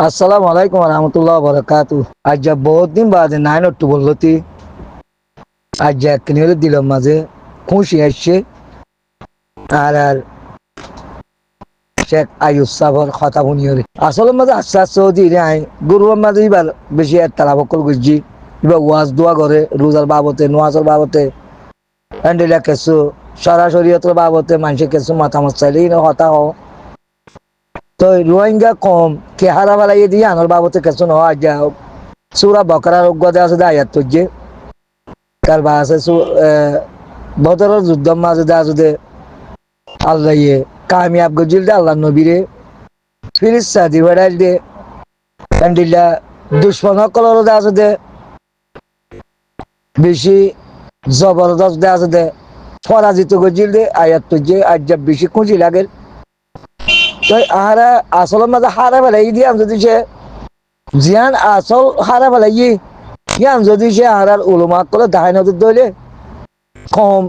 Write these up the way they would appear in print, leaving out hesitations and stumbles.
আসসালামু আলাইকুম রহমতুল্লাহ বরকাতু। আজ বহুত দিন বাদে 9 অক্টোবর হতি আজ একদিন হলে দিলাম মাঝে খুশি আসছে আর শেখ আয়ুব সাহর কথা শুনিওরে আসলে মাঝে আস্তে আস্তে হতি রে আই গরুর মাঝে এবার বেশি তারা বকল করছি এবার ওয়াজ দোয়া করে রোজার বাবতে নোয়াজের বাবতে হ্যান্ডেলা কেসু সরাসরি বাবতে মানুষের কেসু মাথা মশাইলেই কথা হ তো রোহিঙ্গা কম কে হারা বালাই দিয়ে আনার বাবতে কেসু ন আজ সুরা বকরার অজ্ঞতা আছে আয়াত তুজে কার বা আছে বদরের যুদ্ধ মাঝে দা যদি আল্লাহ কামিয়াব গজিল দে আল্লাহ নবীরে ফিরিস্তা দিবাড়াইল দে কান্ডিল্লা দুশ্মন সকলের দে আছে দে বেশি জবরদস্ত দে আছে দে পরাজিত গজিল দে আয়াত তুজে আজ বেশি খুঁজি লাগে তো আহারা আসলের মাঝে হারা বেলাই দিয়ে যদি সে জিয়ান আসল হারা বেলাই ইয়ান যদি সে হারার উলুমা করে দাহাই নজর দইলে কম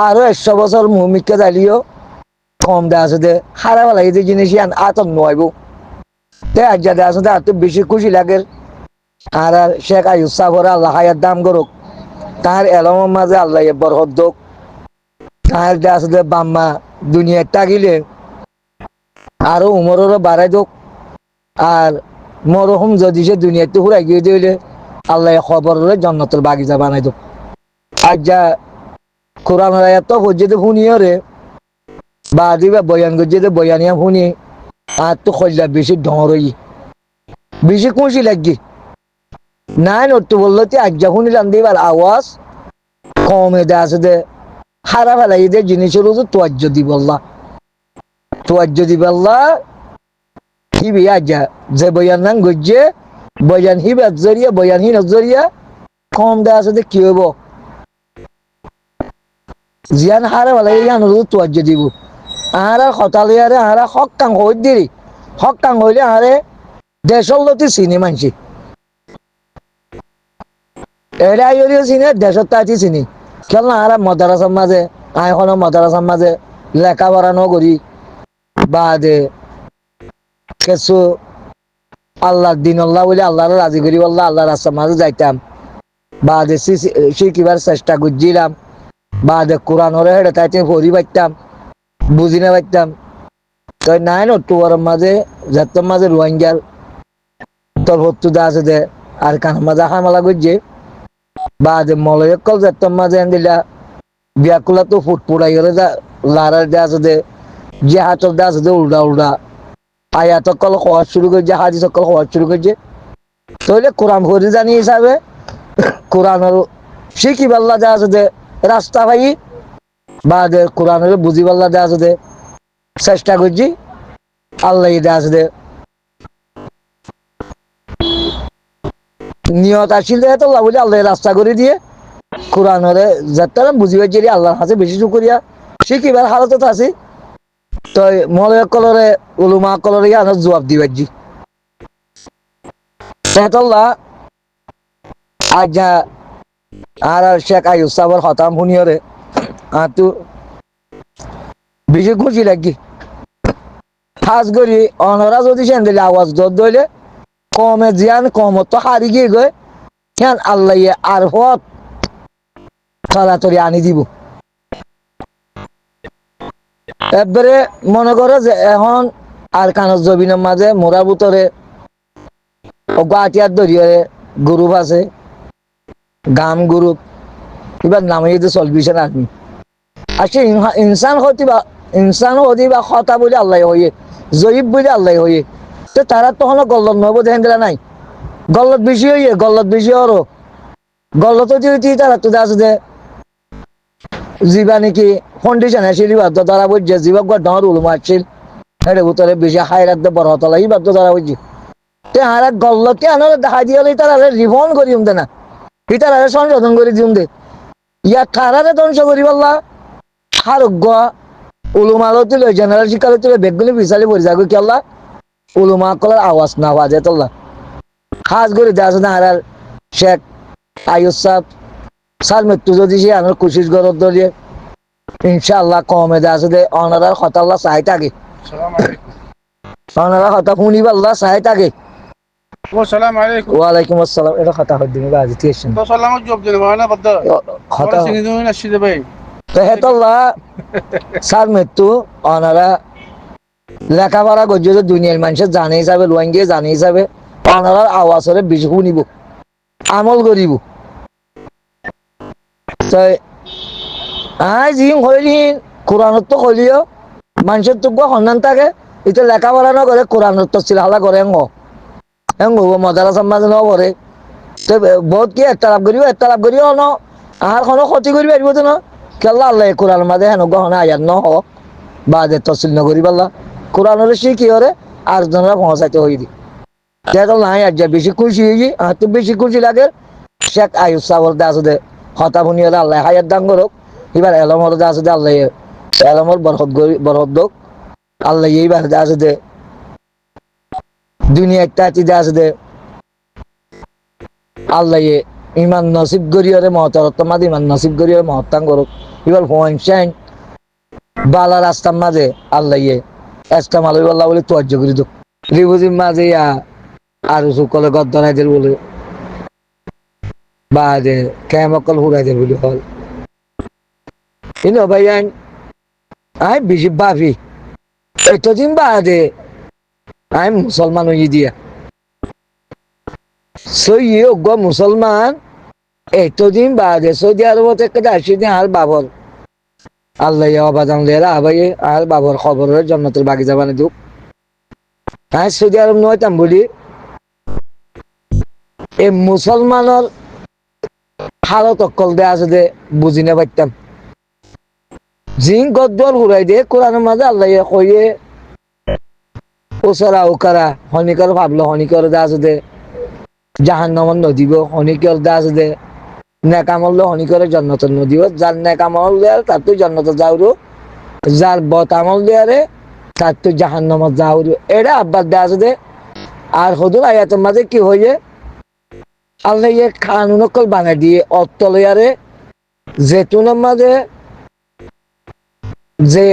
আরো 100 বছর মুমিককে দালিও কম দেওয়া আছে দে হারা বেলাই দিয়ে জিনিস ইয়ান আতন নয়ব তে আজ যা দেওয়া আছে আর তো বেশি খুশি লাগে আর শেখ আয়ুব সাহর আল্লাহ হায়ার দাম করুক তার এলমের মাঝে আল্লাহ বরহত দোক তার দেওয়া আছে দে বাম্মা দুনিয়ার তাগিলে আরো উমরেরও বাড়াই দোক আর মরহুম যদি সে দুনিয়াতে হুরাই গিয়ে দিলে আল্লাহ খবর জন্নতের বাগিচা বানাই দোক আর যা কোরআন আয়াত হজ্জেতে শুনিও রে বা দিবা বয়ান গজ্জেতে বয়ানিয়া শুনি আর তো খল্লা বেশি ডরই বেশি খুশি লাগি 9 অক্টোবর বলতে আজ যা শুনিলাম দিবার আওয়াজ কমে দে আছে দে হারা ফেলাই দে জিনিসের তোয়াজ্য দিবল্লা তোয়াজ্য দিবল্লা হিবি আজ যে বয়ান নাম গজ্জে বয়ান হিবার জরিয়া বয়ান হিন জরিয়া কম দে আছে দে কি হইব জিয়ান হারা ফেলাই ইয়ান তোয়াজ্য দিব আহারা হতালে আরে আহারা হক কাং হই দিরি হক কাং হইলে আহারে দেশর লতি চিনি মানছি এরা ইউরিও চিনি দেশত তাইতি চিনি কেন আহারা মাদ্রাসার মাঝে আইখনো মাদ্রাসার মাঝে লেখাপড়া ন করি বা দে কিছু আল্লাহ দিন আল্লাহ বলে আল্লাহর রাজি করি বললাম আল্লাহ রাস্তার মাঝে যাইতাম বা দে শিখিবার চেষ্টা করছিলাম বা দে কোরআনের হেঁটে তাইতে পড়ি পারতাম বুঝি না পারতাম তো 9 অক্টোবরের মাঝে যাত্রার মাঝে রোহিঙ্গার তোর হত্যুদা আছে দে আর কানের মাঝে হামলা করছে বা দে মলয়কল যাত্রার মাঝে দিলা বিয়াকুলা তো ফুটপুড়াই গেলে লারার দে আছে দে জাহাজর দে আছে দে উল্টা উল্টা আয়াত কল হওয়া শুরু করছে হাদিস কল হওয়া শুরু করছে তাহলে কোরআন ফরি জানি হিসাবে কোরআনের শিখি পাল্লা দে আছে দে রাস্তা ভাই বা দে কোরআনের বুঝি পাল্লা দে আছে দে চেষ্টা করছি আল্লাহ দে আছে দে নিয়ত আসিল দে তো বলে আল্লাহ রাস্তা করে দিয়ে কোরআনের যাত্রা বুঝি পাইছি আল্লাহর কাছে বেশি শুকরিয়া শিখিবার হালতত আছি তো মলয় কলরে উলুমা কলরে আনার জবাব দি পাইছি সেতল্লা আজ আর শেখ আয়ুব সাহর হতাম শুনিয়রে আর তো বেশি খুশি লাগি খাস করি অনরা যদি সেন দিলে আওয়াজ দর দইলে কমে জিয়ান কম তো হারি গিয়ে গয় কেন আল্লাহ আর হত তাড়াতাড়ি আনি দিব এবারে মনে করো যে এখন আর কানর জবিনের মাঝে মোরা বুতরে গুয়াহাটিয়ার দরিয়ারে গ্রুপ আছে গাম গ্রুপ এবার নামে চলবিছে না আপনি আসলে ইনসান হতি বা কথা বলে আল্লাহ হইয়ে জয়ীব বলে আল্লাহ হইয়ে তো তারা তখন গল্লত নহব দেখেন দিলা নাই গল্লত বেশি হইয়ে গল্লত বেশি হরো গল্লত তারা তো আছে যে জীবা নাকি কন্ডিশন আসিল বাদ্য ধরা বুঝছে জীবক ডর উলুম আসছিল হেঁটে ভিতরে বেশি হাই রাখতে বড় হতলা এই বাদ্য ধরা বুঝছি তে হারা গল্লকে আনার দেখা দিয়ে হলে তারা রিফন্ড করি দে না তারা সংশোধন করে দিম দে ইয়া কারারে ধ্বংস করি বললা আরোগ্য উলুমালো তুলে জেনারেল শিক্ষালো তুলে বেগগুলি বিচালি পড়ে যাগো কি আল্লাহ উলুমা কলার আওয়াজ না বাজে তোল্লা খাস করে দেওয়া আছে না আর শেখ আয়ুব সাহ সার মৃত্যু যদি সে আমার কোশিস গরত দলিয়ে ইনশাআল্লাহ কমে দেওয়া আছে দে অনারার কথা আল্লাহ চাই থাকে অনারা কথা শুনিব আল্লাহ চাই থাকে والسلام عليكم. ওয়ালাইকুম আসসালাম। এটা কথা হদ্দি নি বাজি তিয়েছেন তো সালাম জব দিন মানে বদ্দা কথা ওরা চিনি দিন আসি দেবে তো হেতল্লা স্যার মৃত্যু অনারা লেখাপড়া করছে যে দুনিয়ার মানুষের জানে হিসাবে লোয়াঙ্গিয়ে জানে হিসাবে অনারার আওয়াজরে বেশি শুনিব আমল করিব তাই আই যি হইলিন কোরআনত তো হইলিও মানুষের তো সন্ধান থাকে এটা লেখাপড়া না করে কোরআনত তো চিলাহালা করে হবো মজারা সম্মাজ ন করে বহুত কি একটা লাভ করিও ন আর কোনো ক্ষতি করি পারিব তো না কেল্লা আল্লাহ কোরআন মাঝে হেন গহনা আয়াত ন হোক বা যে তসিল নগরি পাল্লা কোরআন হলে সে কি করে আর জনরা পৌঁছাইতে হই দি দেখল নাই আর যা বেশি খুশি হয়ে আর তো বেশি খুশি লাগে শেখ আয়ুব সাবল দে আছে দে হতা ভুনি হলে আল্লাহ হায়াত দান করুক এবার এলমর দে আছে দে আল্লাহ এলমর বরহদ দোক আল্লাহ এইবার দে আছে দে দুনিয়া একটা দে আছে দে আল্লাহ ইমান নসিব গরিয়রে মহতরত্ব মাঝে ইমান নসিব গরিয়রে মহত্তান করুক এবার হোয়াইন বালা রাস্তার মাঝে আল্লাহ এসটা মালই আল্লাহ বলে তোয়াজ্য করি দো রিবুজির মাঝে আর সকলে গদ্দনাইদের বলে বা যে কেমকল হুরাইদের বলে হল কিন্তু ভাই আই বেশি ভাবি এতদিন বাদে আমি মুসলমান হয়ে দিয়া সই মুসলমান এতদিন বাদে সৌদি আরব থেকে আসি দিন আর বাবর আল্লাহ অবাদান লেরা আবাই আর বাবর খবরের জন্নতের বাগিচা বানিয়ে দুক হ্যাঁ সৌদি আরব নয়তাম বলি এই মুসলমানের হালত অকল দে আছে দে বুঝি না পারতাম জিন গদ্দল হুরাই দে কোরআনের মাঝে আল্লাহ কইয়ে ওসরা ওকারা হনিকর ভাবলো হনিকর দে আছে দে জাহান নমন নদীব হনিকর দে আছে দে নেকামল হনিকরে জন্নত নদীব যার নেকামল দেয়ার তার তো জন্নত যাওরু যার বতামল দেয়ারে তার তো জাহান নমত যাওরু এটা আব্বাস দে আছে দে আর হদুল আয়াতের মাঝে কি হয়ে আল্লাহ কানুন অকল বানাই দিয়ে অত্তলিয়ারে জেতুনের মাঝে যে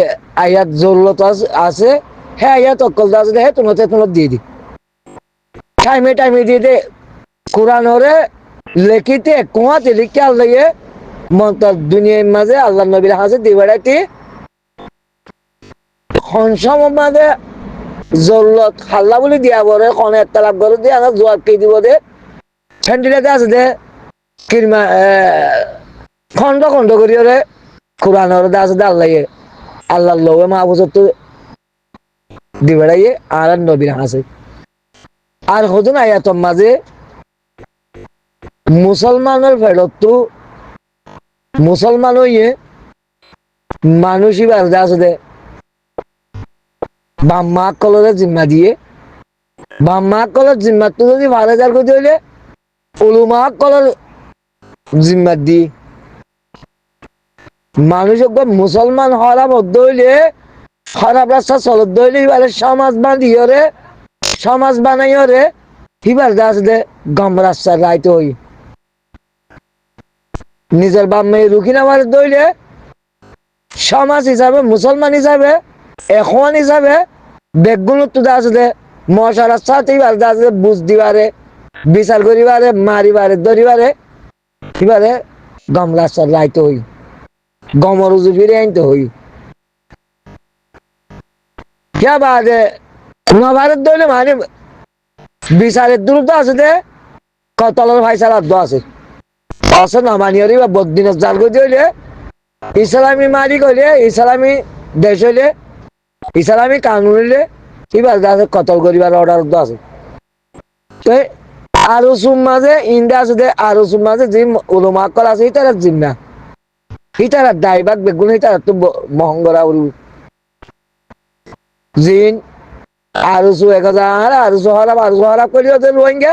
আয়াত জরুরত আছে হ্যাঁ আয়াত অকল আছে হ্যাঁ তোমার দিয়ে দি টাইমে দিয়ে দে কোরআনরে লেখিতে কুয়াতে লিখে আল্লাহ মন্তার দুনিয়ার মাঝে আল্লাহ নবীর হাজে দিয়ে বেড়াইতে খনসম মাঝে জরুরত খাল্লা বলে দিয়া বলে কোন একটা লাভ করে দিয়ে আমার জোয়ার কে দিব দে ফ্যান্ডিলাতে আছে দে কিরমা খন্ড করি ওরে কোরআনরে আছে দে আল্লাহ লোভে মাহবুজত দি বেড়াইয়ে আর নবীর হাসে আর হতো না এত মাঝে মুসলমানের ফেরত মুসলমান হইয়ে মানুষই বাজে আছে দে বাম্মা কলরের জিম্মা দিয়ে বাম্মা কলের জিম্মা তো যদি ভালো যার করতে হইলে উলুমা কলের জিম্মা দি মানুষ মুসলমান হওয়ার মধ্য হইলে খারাপ রাস্তা চলত হইলে এবারে সমাজ বানাই রে এবার আছে দে গম রাস্তার রাইতে হই নিজের বাম্মে রুখি নামার দইলে সমাজ হিসাবে মুসলমান হিসাবে এখন হিসাবে বেগুন তো আছে দে মশার সাথে আছে বুঝ দিবারে বিচার করিবারে মারিবারে ধরিবারে এবারে গম রাস্তার রাইতে হই গমর উজু ফিরে আনতে হই কে বাদে মহাভারত দইলে মানে বিচারের দূরত্ব আছে দে কতলের ফাইসাল আদ্য আছে আছে না মানিয়রি বা বদিনের জাল করে হইলে ইসলামী মালিক হইলে ইসলামী দেশ হইলে ইসলামী কানুন হইলে এবার আছে কতল করিবার অর্ডার আছে তো আরো মাঝে ইন্ডিয়া আছে দে আরো মাঝে যে উলমা কল আছে ইতারা জিম্মা ইতারা দায়বাগ বেগুন ইতারা তো মহঙ্গরা জিন আরো 1000 আরো হারাপ করিও যে রোহিঙ্গা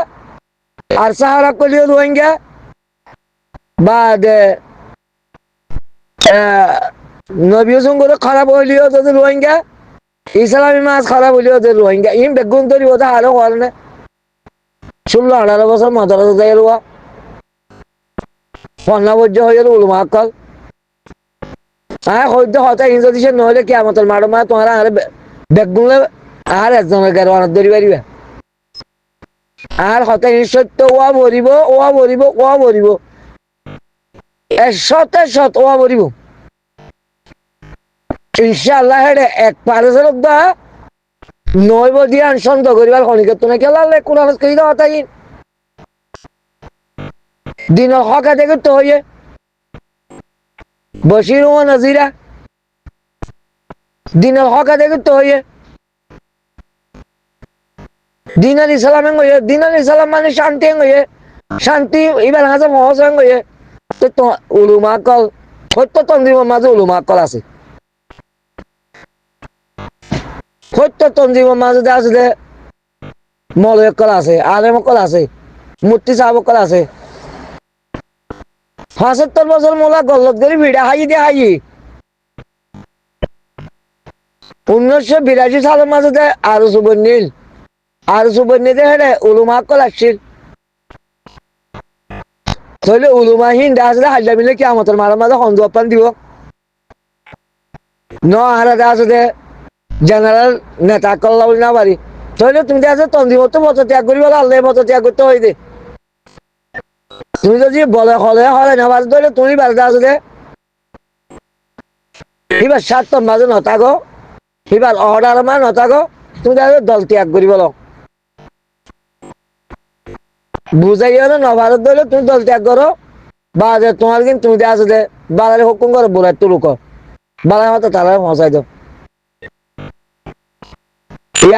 আর সাহারা করিও রোহিঙ্গা বাদ নবীয় সঙ্গে খারাপ হইলিও যদি রোহিঙ্গা ইসলামী মাছ খারাপ হইলিও যে রোহিঙ্গা ইম বেগুন তৈরি হতে আরো হওয়ার না 16-18 বছর মাদ্রাসা যাই রোয়া পন্নাবজ্য হয়ে গেল উলমা কল হয়তো হয়তো যদি সে নহলে কি আমাদের মারো মা তোমার আর বেগুনলে আর একজনের গাড়ি অনেক ধরি পারিবে আর হতে সত্য ওয়া ভরিব ওয়া ভরিব ওয়া ভরিব শতে শত ওয়া ভরিব ইনশাআল্লাহ হেডে এক পারেসের দা নইব দিয়ান সন্দেহ করিবার খনিকে তুমি কেলালে কোরআন কই দাও তাই দিনের হকা দেখে তো হইয়ে বশির ও নাজিরা দিনের হকা দেখে তো হইয়ে দিনার ইসলাম হইয়ে দিনার ইসলাম মানে শান্তি হইয়ে শান্তি এবার হাজার মহসং হইয়ে তো উলুমা কল সত্য তন্দিমের মাঝে উলুমা কল আছে সত্য তন্দিমের মাঝে আছে যে মলয় কল আছে আলেম কল আছে মূর্তি সাহাব কল আছে ৭৫ বছর মোলা গল্লত করে ভিড়া হাই দিয়ে হাই ১৯৮২ সালের মাঝে আরো সুবর্ণীল আর সুবর্ণীতে হেডে উলুমা কল আসছিল তাহলে উলুমাহীন আসলে হাল্লা মিলে কি আমাদের মারার মাঝে সন্দেহ দিব ন আর আছে জেনারেল নেতা কল্লা বলি না পারি তাহলে তুমি আছে তন্দিমত মত ত্যাগ করি বলে আল্লাহ মত ত্যাগ করতে হই দে তুমি যদি বলে হলে হলে না বাজ ধরে তুমি বাজতে আছে দে এবার ৭ মাঝে নথাকো এবার অর্ডার মা নথাকো তুমি দল ত্যাগ করি বলো বুঝাইও না নভারত ধরলে তুমি দল ত্যাগ করো বা তোমার কিন্তু তুমি আছে দে বালারে হুকুম করো বোলাই তুলুক বালার মতো তারা পৌঁছাই দাও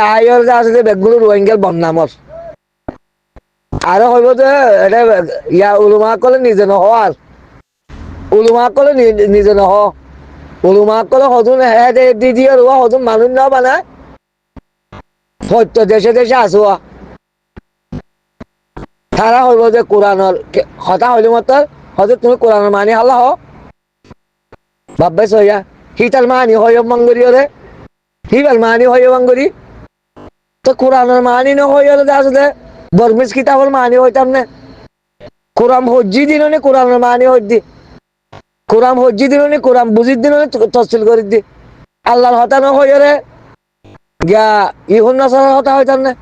আইর আছে যে বেগগুলো রোহিঙ্গার বদনামর আরো হইব যে এটা ইয়া উলুমা কলে নিজে নহ আর উলুমা কলে নিজে নহ উলুমা কলে হজুন দি দিয়ে রোয়া হজুন মানুষ না বানায় সত্য দেশে দেশে আসোয়া তারা হইব যে কোরআনের হতা হইলে মত হয়তো তুমি কোরআনের মানি হাল্লা হ ভাববাইছ হইয়া হিতাল মানি হইব মঙ্গরি রে হিবাল মানি হইব মঙ্গরি তো কোরআনের মানি ন হইলে আসলে বর্মিস কিতাবল মানি হইতাম না কোরআন হজ্জি দিন নি কোরআনের মানি হজ্জি কোরআন হজ্জি দিন নি কোরআন বুঝির দিন তফসিল করি দি আল্লাহর হতা ন হইরে গিয়া ইহুন নাসার হতা হইতাম না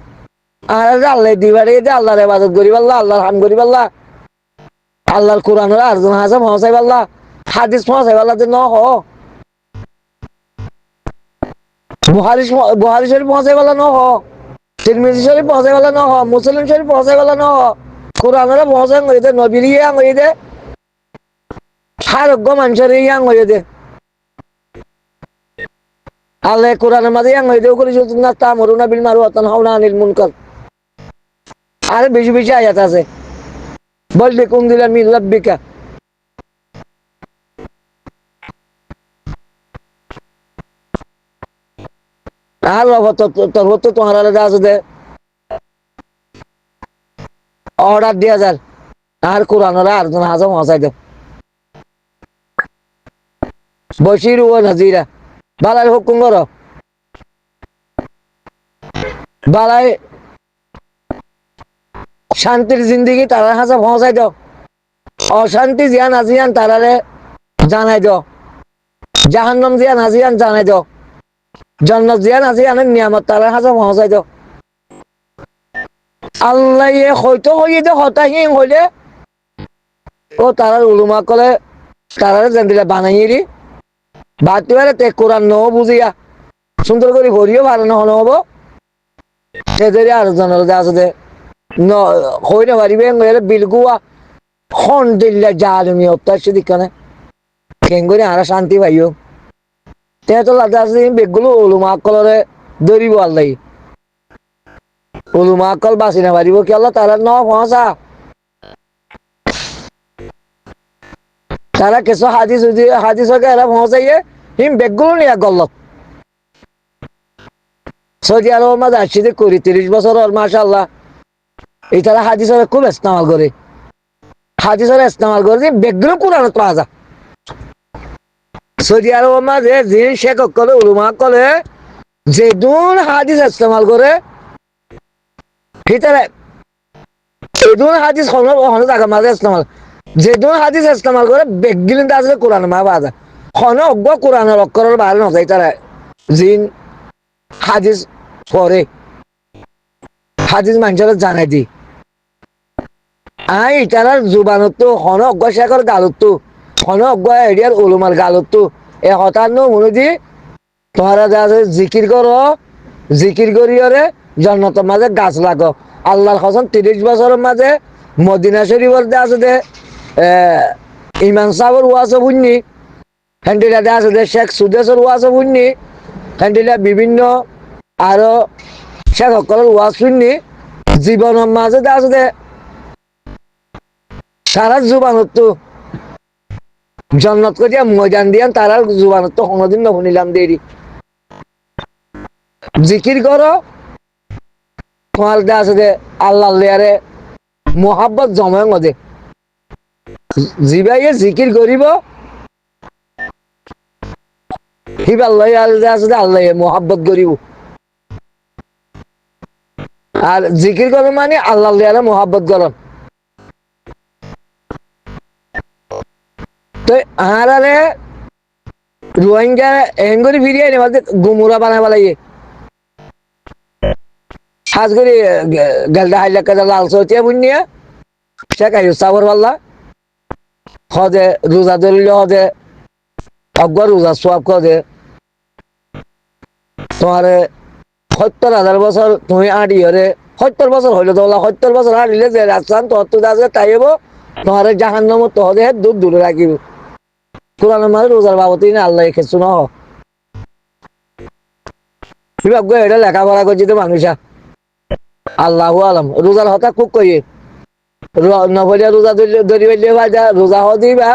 আর আল্লাহ দিবারে দে আল্লাহর ইবাদত করি পাল্লা আল্লাহর হাম করি পাল্লা আল্লাহর কোরআনের আরজন হাসা পৌঁছাই পাল্লা হাদিস পৌঁছাই পাল্লা যে ন হ বুহারি শরীফ পৌঁছাই পাল্লা ন হ তিরমিজি শরীফ পৌঁছাই পাল্লা ন হ মুসলিম শরীফ পৌঁছাই পাল্লা ন হ কোরআনের পৌঁছাই হয়ে দে নবীর ইয়াং হয়ে দে আরোগ্য মানুষের ইয়াং হয়ে দে আল্লাহ কোরআনের মাঝে ইয়াং হয়ে দে করি না তা মরুনা বিল মারু অতন হাওনা আনিল মুনকার আরে বেশি বেশি আয়াত আছে বলবে কোন দিলা মিন রাব্বিকা আর তোর হতো তোমার আলাদা আছে দে অর্ডার দিয়া যার আর কোরআনের আর জন হাজার মহাসাই দেব বশির ও নাজিরা বালাই হুকুম করো বালাই শান্তির জিন্দিগি তারা হাজার পৌঁছাই দাও অশান্তি জিয়ান আজিয়ান তারারে জানাই দাও জাহান্নাম জিয়ান আজিয়ান জানাই দাও জান্নাত জিয়ান আজিয়ানের নিয়ামত তারা হাজার পৌঁছাই দাও আল্লাহ হয়তো হইয়ে দে হতাহীন হইলে ও তারার উলুমা কলে তারারে জানদিলে বানাইরি বাতিবারে তে কোরআন ন বুঝিয়া সুন্দর করে ভরিও ভালো নহন হব সেদের আর জনের আছে দে ন হই না পারিবে বিলগুয়া খন দিল্লা জালমি হত্যার সেদিকখানে কেন করে আর শান্তি পাইও তে তো লাদা আছে বেগগুলো উলুমা কলরে ধরিব আল্লাহ উলুমা কল বাঁচি না পারিব কি আল্লাহ তারা ন পৌঁছা তারা কিছু হাদিসকে এরা পৌঁছাইয়ে হিম বেগগুলো নিয়ে গল্লত সৌদি আরবের মাঝে আসছি করি ৩০ বছর মাশাআল্লাহ এই তারা হাদিসের খুব ইস্তেমাল করে হাদিসের ইস্তেমাল করে যে বেগগুলো কোরআনত পাওয়া যায় সৌদি আরবের মাঝে জিন শেখ করে উলুমা করে যে দুন হাদিস ইস্তেমাল করে ভিতরে এদুন হাদিস হন জায়গা মাঝে ইস্তেমাল যে দুন হাদিস ইস্তেমাল করে বেগগিলিন আসলে কোরআন মা পাওয়া যায় হন অজ্ঞ কোরআনের অক্ষরের বাইরে নজাই তারা জিন হাদিস পরে হাদিস মানুষের জানাই দি আই তারা জুবানতো হন অজ্ঞ শেখর গালতো হন অজ্ঞ এরিয়ার উলুমার গালতো এ হতার নো মনুদি তোমরা যা জিকির করো জিকির করিয়রে জন্নত মাঝে গাছ লাগো আল্লাহর কসম 30 বছরের মাঝে মদিনা শরীফের দে আছে দে ইমান সাহর ওয়াসে বুঝনি হ্যান্ডিলা দে আছে দে শেখ সুদেশের ওয়াসে বুঝনি হ্যান্ডিলা বিভিন্ন আরো শেখ সকলের ওয়াজ শুননি জীবনের মাঝে দে আছে দে সারা জুবানত জন্নত করিয়া ময়দান দিয়ান তারা জুবানত কোনদিন নশুনিলাম দেরি জিকির করো তোমার দে আছে দে আল্লাহ লিয়ারে মোহাব্বত জমায় মধ্যে জিবাইয়ে জিকির করিব হিবাল্লাহ আল্লাহ আছে দে আল্লাহ মোহাব্বত করিব আর জিকির করো মানে আল্লাহ লিয়ারে মোহাব্বত করো তো আহারে রোহিঙ্গা এহেন করে ফিরিয়ে এনে বলতে গুমুরা বানায় বলাইয়ে সাজ করে গেলদা হাইলা কাজা লাল সৌতিয়া বুনিয়া শেখাই সাবর পাল্লা হদে রোজা ধরিলে হদে অজ্ঞ রোজা সোয়াব খদে তোমারে 70,000 বছর তুমি আড়ি হরে 70 বছর হইলো তো 70 বছর আড়িলে যে রাস্তান তো দাজে তাইব তোমারে জাহান্নাম তো হদে দূর দূরে রাখিব কোরআনের মাঝে রোজার বাবতই না আল্লাহ খেছু না বিভাগ এটা লেখাপড়া করছি তো মানুষা আল্লাহ আলম রোজার হতা খুব কইয়ে নবরিয়া রোজা ধরি পাইলে ভাইজা রোজা হদিবা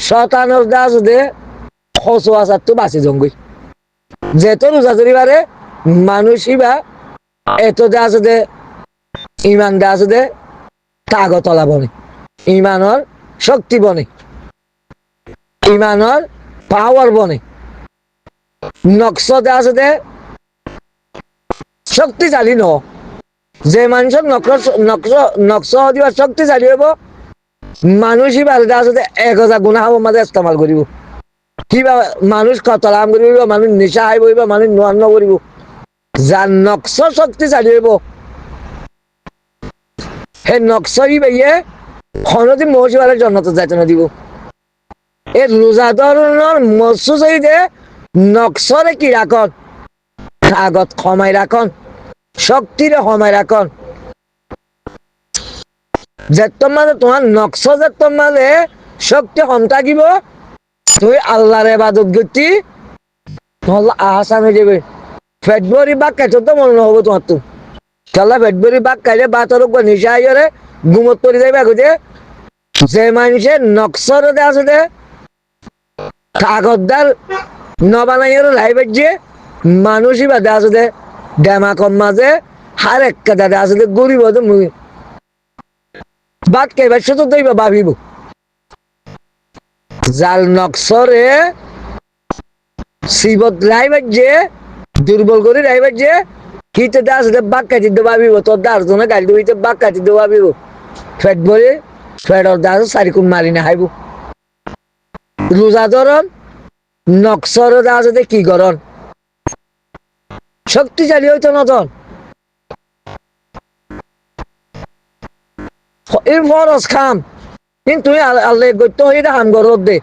শতানোর দাস দে খসো আসার তো বাঁচি জঙ্গই যেহেতু রোজা ধরিবারে মানুষই বা এত দাস দে ইমান দাস দে কাগতলা বনে ইমানর শক্তি বনে ইমানর পাওয়ার বনে নকশ দাস দে শক্তিশালী ন যে মানুষের নকশ দিবার শক্তিশালী হইব মানুষই বাড়িতে আসতে 1000 গুণা হব মাঝে ইস্তেমাল করিব কিবা মানুষ কতলাম করিব মানুষ নিশা হাই বইব মানুষ নোয়ান্ন করিব যার নকশ শক্তিশালী হইব সেই নকশই বাইয়ে খনদি মহসিবারের জন্নত যাইতে না দিব এই রোজা ধরনের মসুস হইতে নকশরে কি রাখন আগত কমাই রাখন শক্তিরে কমাই রাখন যেতম মাঝে তোমার নকশ যেতম মাঝে শক্তি কম থাকিব তুই আল্লাহর ইবাদত করতি তাহলে আহসান হয়ে যাবে ফেব্রুয়ারি বাঘ খাইছো তো মনে হবো তোমার তো তাহলে ফেব্রুয়ারি বাঘ খাইলে বাতর নিশা আইরে ঘুমত পড়ে যাবে আগে যে মানুষের নকশর আছে দে কাগজদার নবানাইয়ের লাইভের যে মানুষই বাদে আছে দে ডেমা কম মাঝে হার এক দাদা আছে দে গরিব মুই বাদ কেবার শুধু দইবা ভাবিব জাল নকশরে শিবত লাইভের যে দুর্বল করে লাইভের যে কিতে দাস দে বাক কাটি দে ভাবিব তোর দাস জনে গাড়ি দিতে বাক কাটি দে ভাবিব ফেট ভরে ফেটর দাস সারিকুন মারি না হাইব রোজা ধরন নকশর দাস দে কি করন শক্তিশালী হইতো নতন এর ফরজ খাম কিন্তু আল্লাহ গত্য হয়ে হাম গরত দে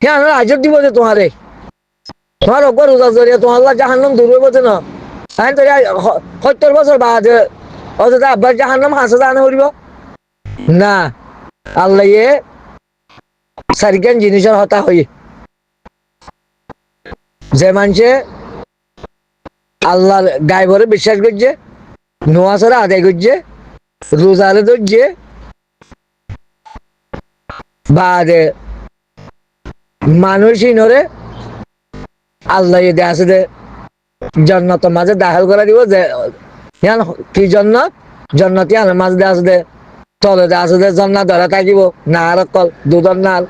হ্যাঁ আজর দিব যে তোমারে তোমার অজ্ঞ রোজা জড়িয়ে তোমার জাহান্নাম দূর হইব না হ্যাঁ তো 70 বছর বাদে অযথা আব্বার জাহান্নাম হাসে জানা করিব না আল্লাহ এ সারিকান জিনিসের হতা হই যে মানুষে আল্লাহর গায়বরে বিশ্বাস করছে নোয়াজরে আদায় করছে রোজারে ধরছে বাদে মানুষই নরে আল্লাহ দে আছে দে জন্নত মাঝে দাখিল করে দিব যে কি জন্নতি আল্লাহ মাঝে দে আছে দে তলে দে আছে দে জন্নাত ধরা থাকিব নার কল দুধর নাল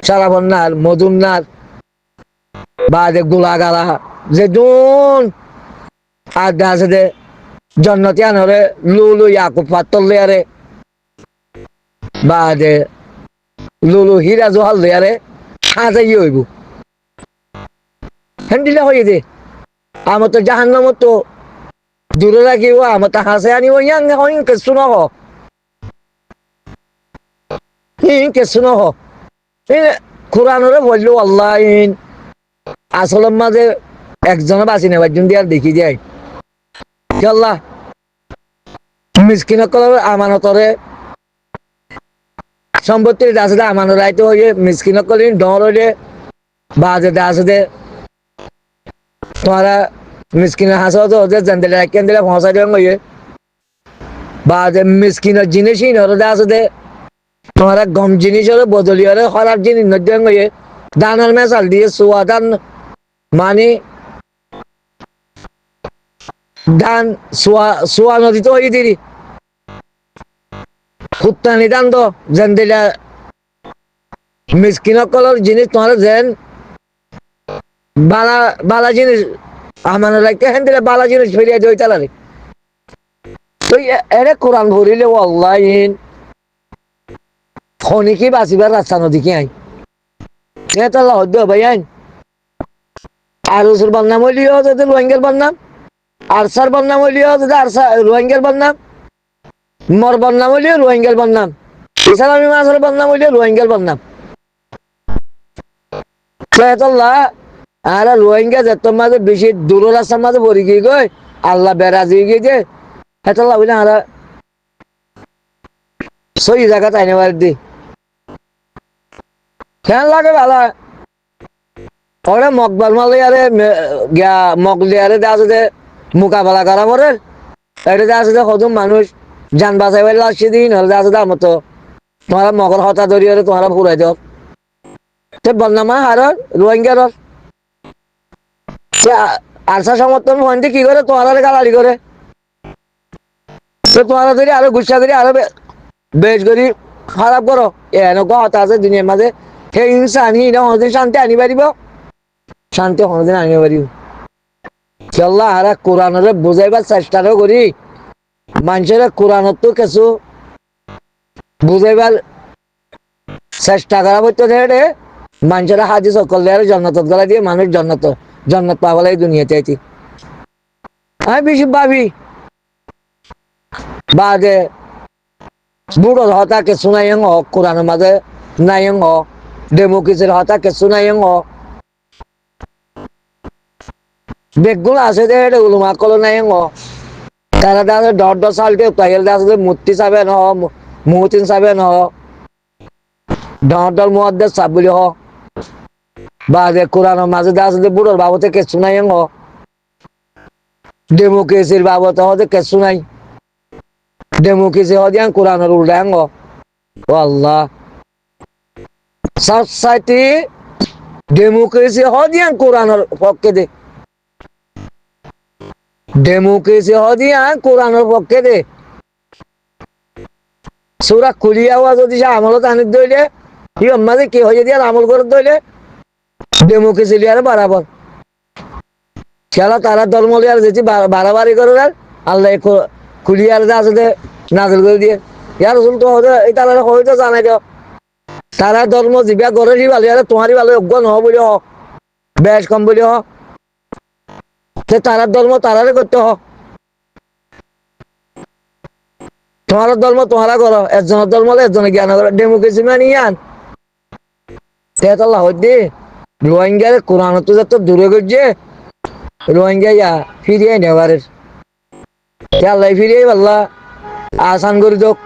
সারাবন নাল মধুর নাল বাদে গোলা গালা যে দুন আর দে আছে দে জন্নতি আনরে লুলু ইয়াকুব পাত্তর লেয়ারে বাদে লুলু হীরা জোহাল লেয়ারে খাঁচাই হইব হ্যান্ডিলা হয়ে দে আমার তো জাহান্নাম তো দূরে রাখিব আমার তা হাসে আনিব ইয়াং হইন কেসু নহ ইন কেসু নহ কোরআনরে বললো আল্লাহ ইন আসলের মাঝে একজনে বাঁচি নেবার জন্য আর দেখি যায় আল্লাহ মিসকিন আমানতরে সম্পত্তির দাসে আমানত রাইতে হয়ে মিসকিন কলিন ডর হইলে বাজে দাসে তোমারা মিসকিনের হাসা হতো ওদের জানতে রাখেন দিলে পৌঁছা দেন হয়ে বাজে মিসকিনের জিনিসই নরদে আছে তোমারা গম জিনিস হলে বদলি হলে খারাপ জিনিস নদেন হয়ে দানার মেশাল দিয়ে সোয়া দান মানে দান সোয়া নদী তো হয়ে দিলি কুত্তানি দান তো যেন দিলে মিসকিন কলর জিনিস তোমার যেন বালা বালা জিনিস আমার রাখতে হেন দিলে বালা জিনিস ফিরিয়ে দিই তালারে তো এরে কোরআন ভরিলে আল্লাহ ইন খনিকি বাঁচিবার রাস্তা নদী কি আই এটা হদ্দ ভাই আইন আর উসুর বন্যাম হইলিও যদি রোহিঙ্গার বন্যাম আরসার বন্যাম হইলিও যদি আরসা রোহিঙ্গার বন্যাম মর বন্যাম হইলিও রোহিঙ্গার বন্যাম ইসলামী মাছের বন্যাম হইলিও রোহিঙ্গার বন্যাম আর রোহিঙ্গা যে তোর মাঝে বেশি দূর রাস্তার মাঝে পড়ি গিয়ে গই আল্লাহ বেড়াজি গিয়ে যে হেতল্লা বুঝলে আমরা সই জায়গা তাই নেবার দি কেন লাগে ভালো ওরা মকবল মালে আরে গিয়া মকলি আরে আছে মোকাবেলা করা পরে এটা আছে কত মানুষ যান বাঁচাইবার লাগছে দিন হলে আছে আমার তো তোমার মকর হতা ধরি হলে তোমার ফুরাই দাও সে বদনামা আর রোহিঙ্গার আরসা সমর্থন হইতে কি করে তোমার গালালি করে তো তোমার ধরি আরো গুসা করি আরো বেশ করি খারাপ করো এনেকুৱা হতা আছে দুনিয়ার মাঝে সেই হিংসা আনি কোনোদিন শান্তি আনি পারিব শান্তি কোনোদিন আনিব পারিব আল্লাহ আর কোরআনরে বুঝাইবার চেষ্টাও করি মানুষের কোরআনত কিছু বুঝাইবার চেষ্টা করা করতে দে মানুষের হাজি সকল দেয় জন্নত গলা দিয়ে মানুষ জন্নত পাওয়ালাই দুনিয়াতে আইতি আমি বেশি ভাবি বাদে বুড়ো হতা কে শুনাই হোক কোরআনের মাঝে নাই হোক ডেমোক্রেসির হতা কে শুনাই হোক বেগুলো আছে দে উলুমা কল নাই হোক তারা দাদা ডর সালকে তাইল দাদা মূর্তি চাবে নহ মুহতিন চাবে নহ ডর মুহাদ্দেস চাব বুলি হোক বাদে কোরআনের মাঝে আছে বুড়োর বাবতে কে শুনাই হোক ডেমোক্রেসির বাবতে হতে কে শুনাই ডেমোক্রেসি হদিয়া কোরআনের উল্টা ও আল্লাহ সোসাইটি ডেমোক্রেসি হদিয়া কোরআনের পক্ষে দে ডেমোক্রেসি হদিয়া কোরআনের পক্ষে দে সুরা খুলিয়া যদি আমলত আনি দইলে ই মাঝে কি হয়ে দিয়ে আমল করে দইলে ডেমোক্রেসি লিয়ার বরাবর খেলা তারা ধর্ম লিয়ার যেটি বাড়াবাড়ি করে আল্লাহ খুলিয়ার আছে নাজল করে দিয়ে ইয়ার রসুল তো তারা হয়তো জানাই দিও তারা ধর্ম জিবা গড়েরই ভালো আর তোমারই ভালো যোগ্য নহ বলি হোক বেশ কম বলি হোক সে তারা ধর্ম তারারে করতে হোক তোমার ধর্ম তোমারা করো একজনের ধর্ম একজনে জ্ঞান করো ডেমোক্রেসি মানে ইয়ান তেতাল্লাহ হইতে রোহিঙ্গার কোরআন তো যত দূরে করছে রোহিঙ্গা ইয়া ফিরিয়ে নেবারের আল্লাহ ফিরিয়ে আল্লাহ আসান করে দোক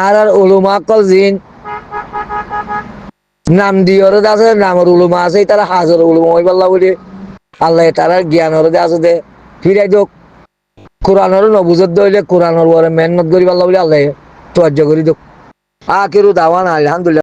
আর উলুমা কল জিন নাম দিয়র আছে নামের উলুমা আছে তারা হাজার উলুমা হই পাল্লা বলে আল্লাহ তারা জ্ঞান হরে আছে দে ফিরাই দোক কোরআনের নবুজত দইলে কোরআনের বরে মেহনত করি পাল্লা বলে আল্লাহ তোয়াজ্য করি দোক আখিরু দাওয়ানা আলহামদুলিল্লাহ।